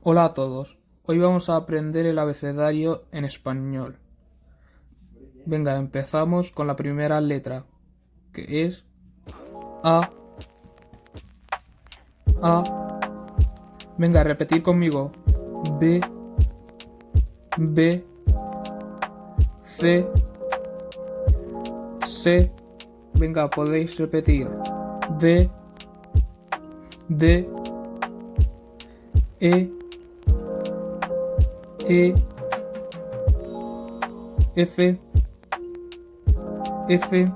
Hola a todos, hoy vamos a aprender el abecedario en español. Venga, empezamos con la primera letra, que es A. A. Venga, repetir conmigo. B. B. C. C. Venga, podéis repetir. D. D. E. E. F. F.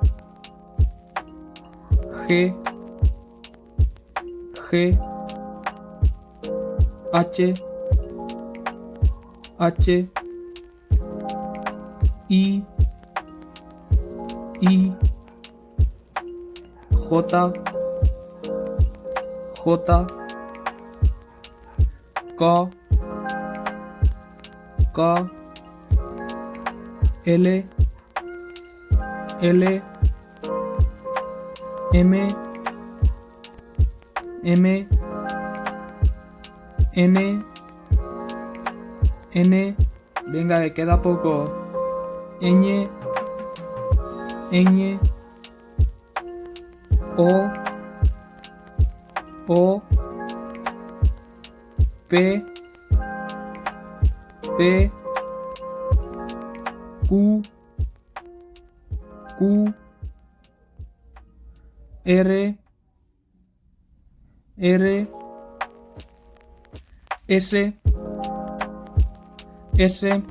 G. G. H. H. I. I. J. J. K. K. L. L. M. M. N. N. Venga, que queda poco. Ñ. Ñ. O. O. P. P. Q. Q. R. R. S. S.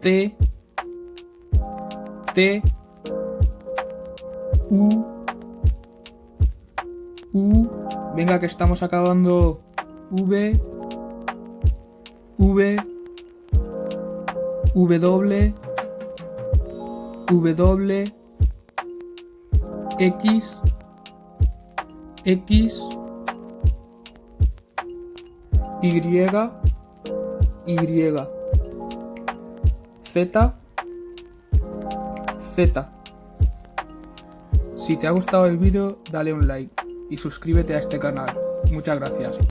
T. T. U. U. Venga, que estamos acabando. V. V. W. W. X. X. Y. Y. Z. Z. Si te ha gustado el vídeo, dale un like y suscríbete a este canal. Muchas gracias.